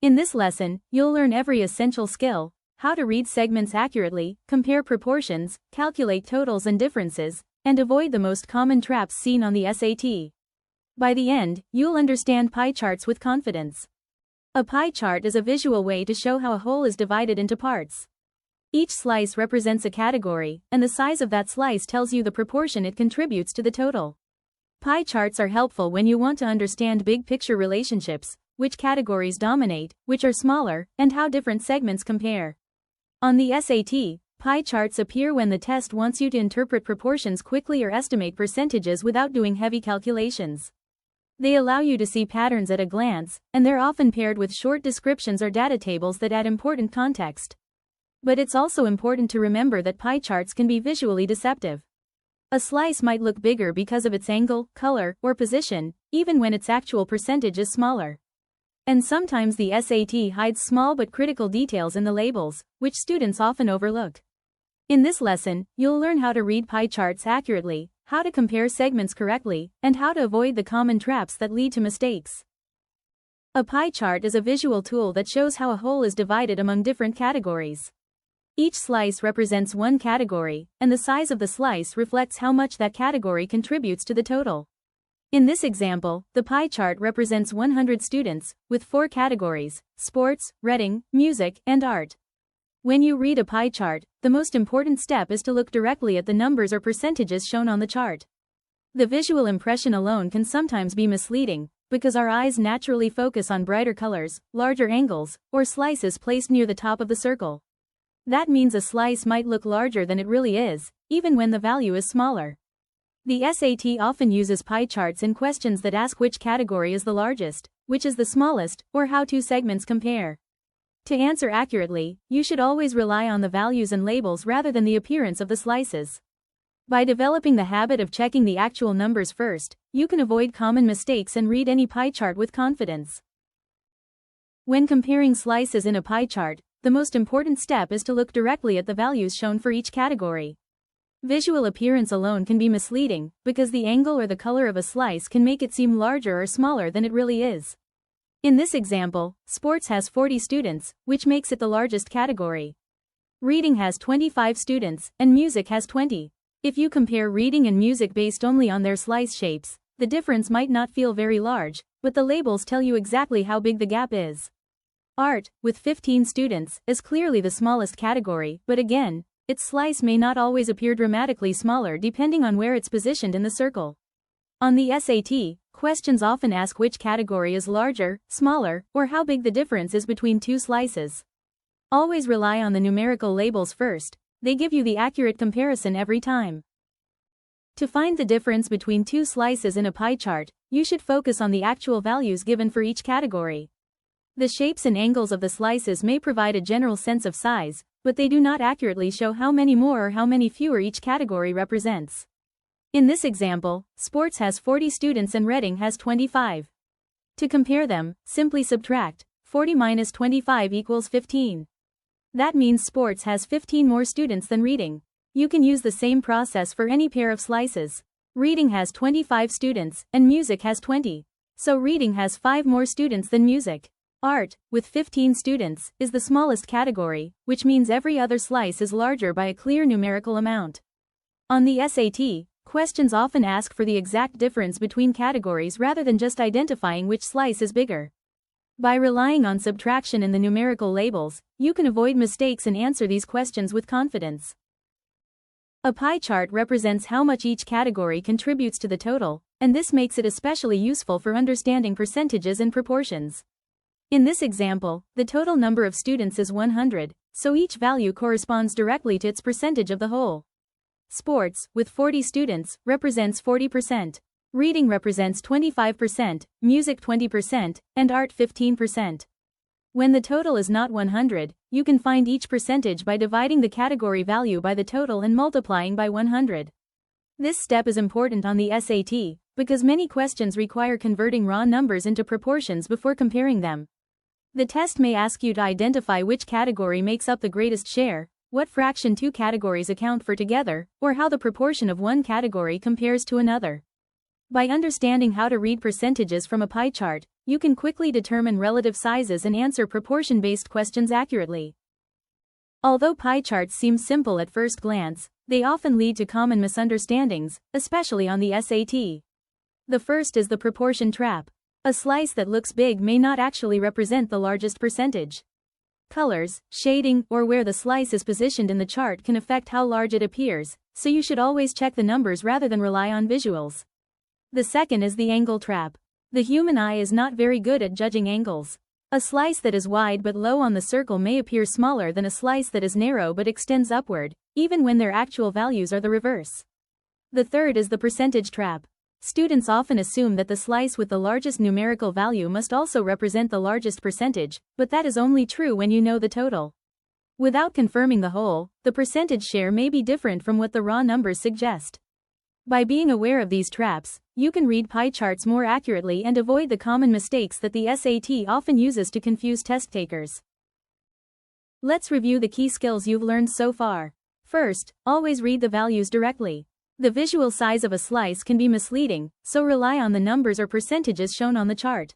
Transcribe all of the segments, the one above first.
In this lesson, you'll learn every essential skill: how to read segments accurately, compare proportions, calculate totals and differences, and avoid the most common traps seen on the SAT. By the end, you'll understand pie charts with confidence. A pie chart is a visual way to show how a whole is divided into parts. Each slice represents a category, and the size of that slice tells you the proportion it contributes to the total. Pie charts are helpful when you want to understand big picture relationships: which categories dominate, which are smaller, and how different segments compare. On the SAT, pie charts appear when the test wants you to interpret proportions quickly or estimate percentages without doing heavy calculations. They allow you to see patterns at a glance, and they're often paired with short descriptions or data tables that add important context. But it's also important to remember that pie charts can be visually deceptive. A slice might look bigger because of its angle, color, or position, even when its actual percentage is smaller. And sometimes the SAT hides small but critical details in the labels, which students often overlook. In this lesson, you'll learn how to read pie charts accurately, how to compare segments correctly, and how to avoid the common traps that lead to mistakes. A pie chart is a visual tool that shows how a whole is divided among different categories. Each slice represents one category, and the size of the slice reflects how much that category contributes to the total. In this example, the pie chart represents 100 students, with 4 categories: sports, reading, music, and art. When you read a pie chart, the most important step is to look directly at the numbers or percentages shown on the chart. The visual impression alone can sometimes be misleading, because our eyes naturally focus on brighter colors, larger angles, or slices placed near the top of the circle. That means a slice might look larger than it really is, even when the value is smaller. The SAT often uses pie charts in questions that ask which category is the largest, which is the smallest, or how two segments compare. To answer accurately, you should always rely on the values and labels rather than the appearance of the slices. By developing the habit of checking the actual numbers first, you can avoid common mistakes and read any pie chart with confidence. When comparing slices in a pie chart, the most important step is to look directly at the values shown for each category. Visual appearance alone can be misleading, because the angle or the color of a slice can make it seem larger or smaller than it really is. In this example, sports has 40 students, which makes it the largest category. Reading has 25 students, and music has 20. If you compare reading and music based only on their slice shapes, the difference might not feel very large, but the labels tell you exactly how big the gap is. Art, with 15 students, is clearly the smallest category, but again, its slice may not always appear dramatically smaller depending on where it's positioned in the circle. On the SAT, questions often ask which category is larger, smaller, or how big the difference is between two slices. Always rely on the numerical labels first; they give you the accurate comparison every time. To find the difference between two slices in a pie chart, you should focus on the actual values given for each category. The shapes and angles of the slices may provide a general sense of size, but they do not accurately show how many more or how many fewer each category represents. In this example, sports has 40 students and reading has 25. To compare them, simply subtract 40 minus 25 equals 15. That means sports has 15 more students than reading. You can use the same process for any pair of slices. Reading has 25 students, and music has 20. So reading has 5 more students than music. Art, with 15 students, is the smallest category, which means every other slice is larger by a clear numerical amount. On the SAT, questions often ask for the exact difference between categories rather than just identifying which slice is bigger. By relying on subtraction in the numerical labels, you can avoid mistakes and answer these questions with confidence. A pie chart represents how much each category contributes to the total, and this makes it especially useful for understanding percentages and proportions. In this example, the total number of students is 100, so each value corresponds directly to its percentage of the whole. Sports, with 40 students, represents 40%. Reading represents 25%, music 20%, and art 15%. When the total is not 100, you can find each percentage by dividing the category value by the total and multiplying by 100. This step is important on the SAT, because many questions require converting raw numbers into proportions before comparing them. The test may ask you to identify which category makes up the greatest share, what fraction two categories account for together, or how the proportion of one category compares to another. By understanding how to read percentages from a pie chart, you can quickly determine relative sizes and answer proportion-based questions accurately. Although pie charts seem simple at first glance, they often lead to common misunderstandings, especially on the SAT. The first is the proportion trap. A slice that looks big may not actually represent the largest percentage. Colors, shading, or where the slice is positioned in the chart can affect how large it appears, so you should always check the numbers rather than rely on visuals. The second is the angle trap. The human eye is not very good at judging angles. A slice that is wide but low on the circle may appear smaller than a slice that is narrow but extends upward, even when their actual values are the reverse. The third is the percentage trap. Students often assume that the slice with the largest numerical value must also represent the largest percentage, but that is only true when you know the total. Without confirming the whole, the percentage share may be different from what the raw numbers suggest. By being aware of these traps, you can read pie charts more accurately and avoid the common mistakes that the SAT often uses to confuse test takers. Let's review the key skills you've learned so far. First, always read the values directly. The visual size of a slice can be misleading, so rely on the numbers or percentages shown on the chart.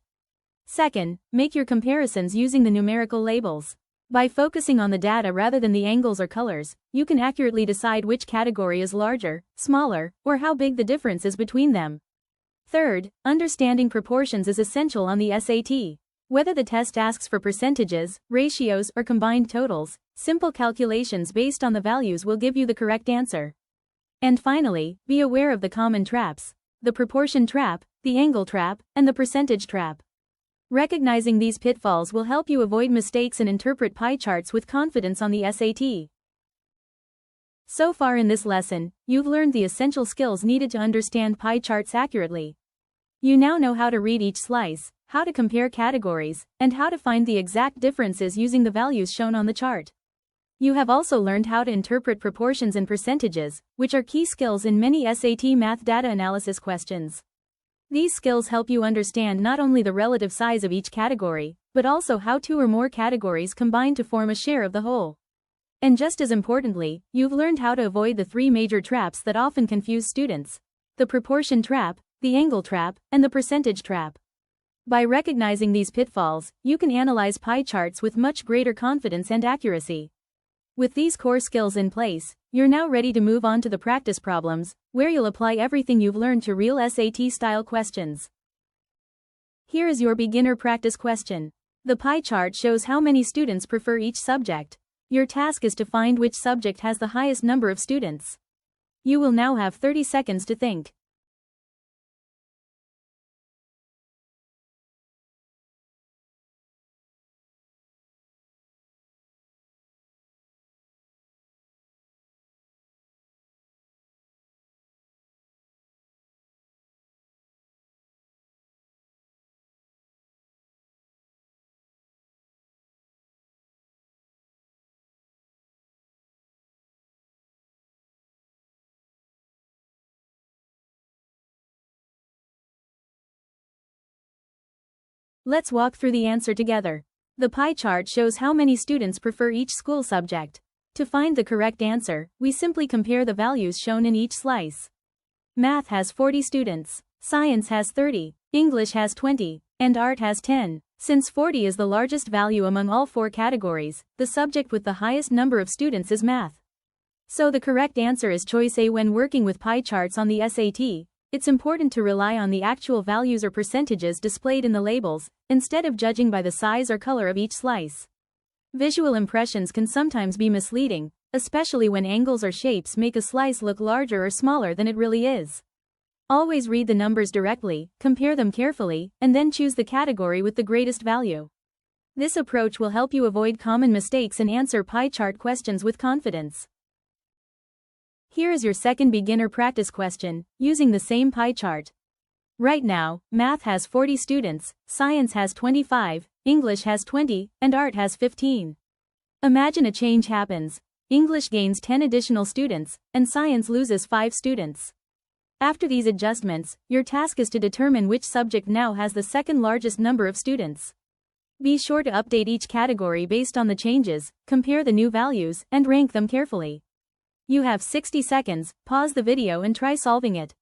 Second, make your comparisons using the numerical labels. By focusing on the data rather than the angles or colors, you can accurately decide which category is larger, smaller, or how big the difference is between them. Third, understanding proportions is essential on the SAT. Whether the test asks for percentages, ratios, or combined totals, simple calculations based on the values will give you the correct answer. And finally, be aware of the common traps: the proportion trap, the angle trap, and the percentage trap. Recognizing these pitfalls will help you avoid mistakes and interpret pie charts with confidence on the SAT. So far in this lesson, you've learned the essential skills needed to understand pie charts accurately. You now know how to read each slice, how to compare categories, and how to find the exact differences using the values shown on the chart. You have also learned how to interpret proportions and percentages, which are key skills in many SAT math data analysis questions. These skills help you understand not only the relative size of each category, but also how two or more categories combine to form a share of the whole. And just as importantly, you've learned how to avoid the three major traps that often confuse students: the proportion trap, the angle trap, and the percentage trap. By recognizing these pitfalls, you can analyze pie charts with much greater confidence and accuracy. With these core skills in place, you're now ready to move on to the practice problems, where you'll apply everything you've learned to real SAT-style questions. Here is your beginner practice question. The pie chart shows how many students prefer each subject. Your task is to find which subject has the highest number of students. You will now have 30 seconds to think. Let's walk through the answer together. The pie chart shows how many students prefer each school subject. To find the correct answer, we simply compare the values shown in each slice. Math has 40 students, science has 30, English has 20, and art has 10. Since 40 is the largest value among all four categories, the subject with the highest number of students is math. So the correct answer is choice A. When working with pie charts on the SAT, it's important to rely on the actual values or percentages displayed in the labels, instead of judging by the size or color of each slice. Visual impressions can sometimes be misleading, especially when angles or shapes make a slice look larger or smaller than it really is. Always read the numbers directly, compare them carefully, and then choose the category with the greatest value. This approach will help you avoid common mistakes and answer pie chart questions with confidence. Here is your second beginner practice question, using the same pie chart. Right now, math has 40 students, science has 25, English has 20, and art has 15. Imagine a change happens. English gains 10 additional students, and science loses 5 students. After these adjustments, your task is to determine which subject now has the second largest number of students. Be sure to update each category based on the changes, compare the new values, and rank them carefully. You have 60 seconds, pause the video and try solving it.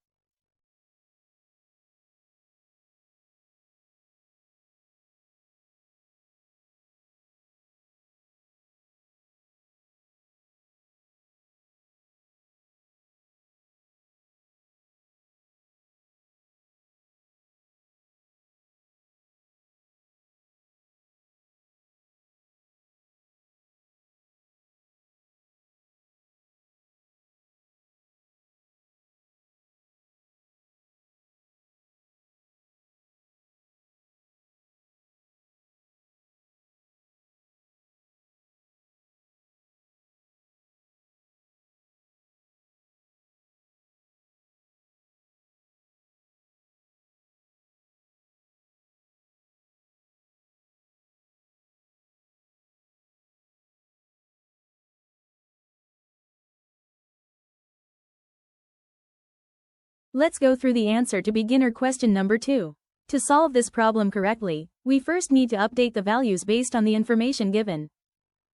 Let's go through the answer to beginner question number 2. To solve this problem correctly, we first need to update the values based on the information given.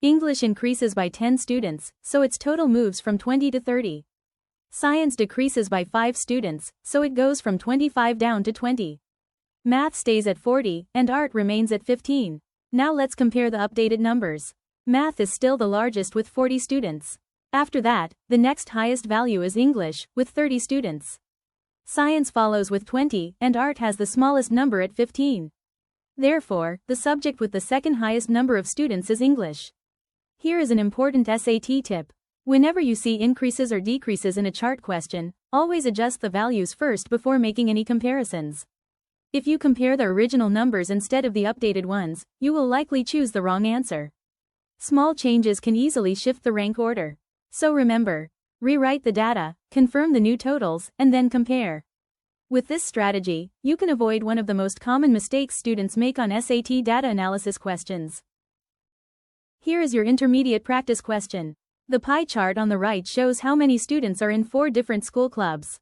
English increases by 10 students, so its total moves from 20 to 30. Science decreases by 5 students, so it goes from 25 down to 20. Math stays at 40, and art remains at 15. Now let's compare the updated numbers. Math is still the largest with 40 students. After that, the next highest value is English, with 30 students. Science follows with 20, and art has the smallest number at 15. Therefore, the subject with the second highest number of students is English. Here is an important SAT tip. Whenever you see increases or decreases in a chart question, always adjust the values first before making any comparisons. If you compare the original numbers instead of the updated ones, you will likely choose the wrong answer. Small changes can easily shift the rank order. So remember, rewrite the data, confirm the new totals, and then compare. With this strategy, you can avoid one of the most common mistakes students make on SAT data analysis questions. Here is your intermediate practice question. The pie chart on the right shows how many students are in 4 different school clubs.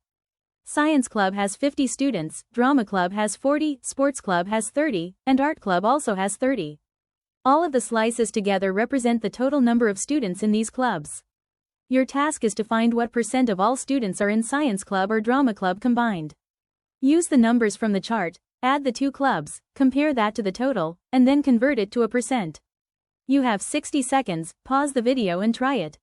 Science club has 50 students, drama club has 40, sports club has 30, and art club also has 30. All of the slices together represent the total number of students in these clubs. Your task is to find what % of all students are in science club or drama club combined. Use the numbers from the chart, add the 2 clubs, compare that to the total, and then convert it to a %. You have 60 seconds, pause the video and try it.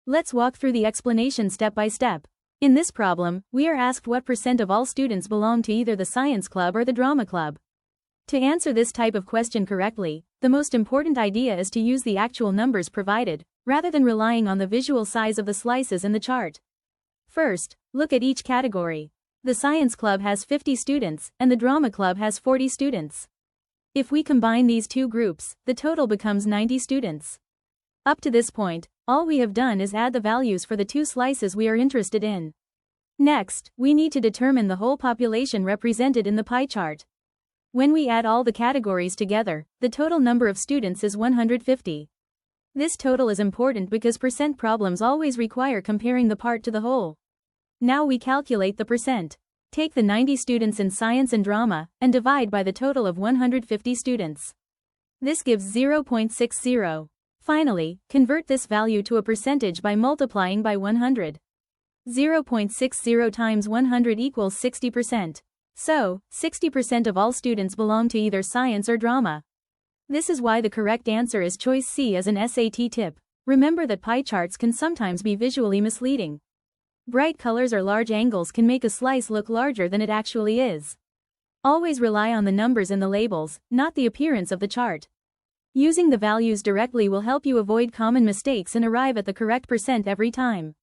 Let's walk through the explanation step by step. In this problem, we are asked what % of all students belong to either the science club or the drama club. To answer this type of question correctly, the most important idea is to use the actual numbers provided, rather than relying on the visual size of the slices in the chart. First, look at each category. The science club has 50 students, and the drama club has 40 students. If we combine these 2 groups, the total becomes 90 students. Up to this point, all we have done is add the values for the 2 slices we are interested in. Next, we need to determine the whole population represented in the pie chart. When we add all the categories together, the total number of students is 150. This total is important because % problems always require comparing the part to the whole. Now we calculate the %. Take the 90 students in science and drama, and divide by the total of 150 students. This gives 0.60. Finally, convert this value to a percentage by multiplying by 100. 0.60 times 100 equals 60%. So, 60% of all students belong to either science or drama. This is why the correct answer is choice C as an SAT tip. Remember that pie charts can sometimes be visually misleading. Bright colors or large angles can make a slice look larger than it actually is. Always rely on the numbers in the labels, not the appearance of the chart. Using the values directly will help you avoid common mistakes and arrive at the correct % every time.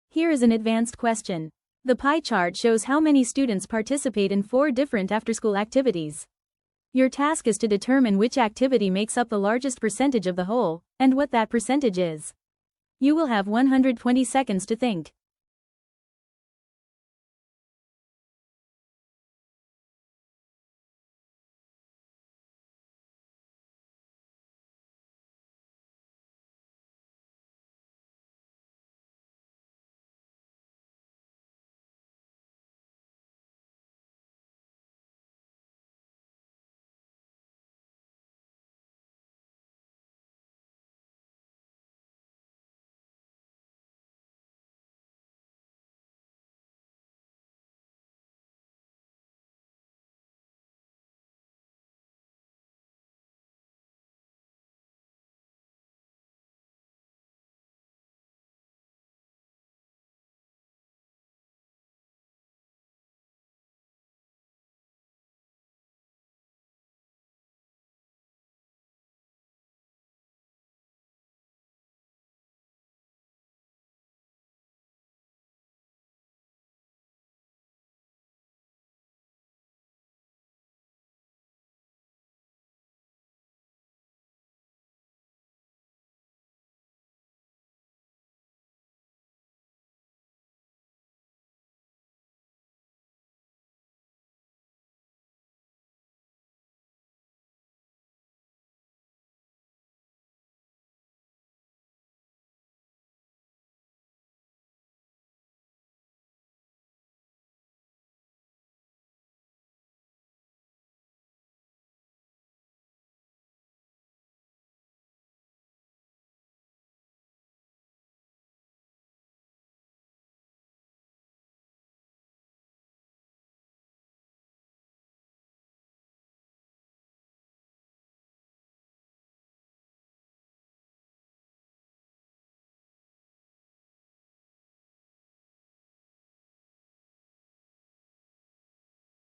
Here is an advanced question. The pie chart shows how many students participate in 4 different after-school activities. Your task is to determine which activity makes up the largest percentage of the whole, and what that percentage is. You will have 120 seconds to think.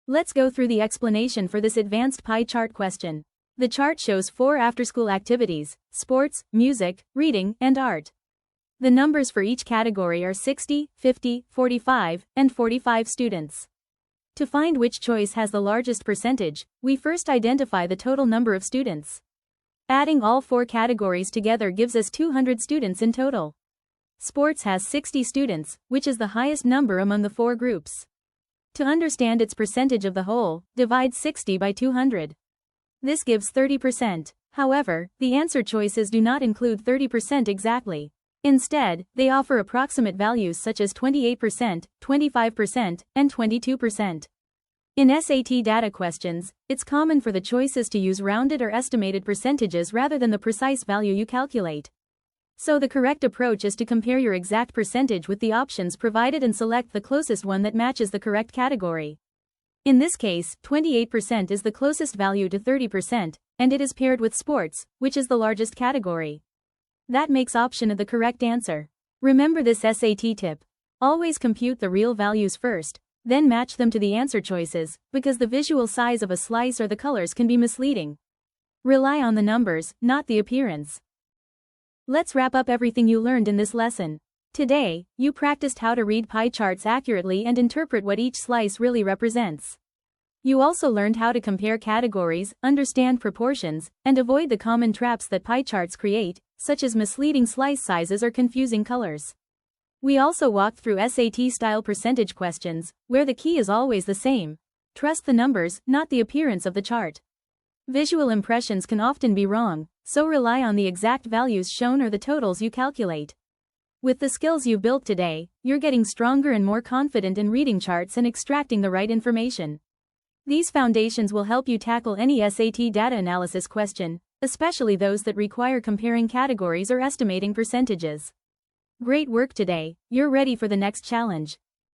Let's go through the explanation for this advanced pie chart question. The chart shows 4 after-school activities: sports, music, reading, and art. The numbers for each category are 60, 50, 45, and 45 students. To find which choice has the largest percentage, we first identify the total number of students. Adding all 4 categories together gives us 200 students in total. Sports has 60 students, which is the highest number among the 4 groups. To understand its percentage of the whole, divide 60 by 200. This gives 30%. However, the answer choices do not include 30% exactly. Instead, they offer approximate values such as 28%, 25%, and 22%. In SAT data questions, it's common for the choices to use rounded or estimated percentages rather than the precise value you calculate. So the correct approach is to compare your exact percentage with the options provided and select the closest one that matches the correct category. In this case, 28% is the closest value to 30%, and it is paired with sports, which is the largest category. That makes option A the correct answer. Remember this SAT tip. Always compute the real values first, then match them to the answer choices, because the visual size of a slice or the colors can be misleading. Rely on the numbers, not the appearance. Let's wrap up everything you learned in this lesson. Today, you practiced how to read pie charts accurately and interpret what each slice really represents. You also learned how to compare categories, understand proportions, and avoid the common traps that pie charts create, such as misleading slice sizes or confusing colors. We also walked through SAT-style percentage questions, where the key is always the same. Trust the numbers, not the appearance of the chart. Visual impressions can often be wrong, so rely on the exact values shown or the totals you calculate. With the skills you built today, you're getting stronger and more confident in reading charts and extracting the right information. These foundations will help you tackle any SAT data analysis question, especially those that require comparing categories or estimating percentages. Great work today, you're ready for the next challenge.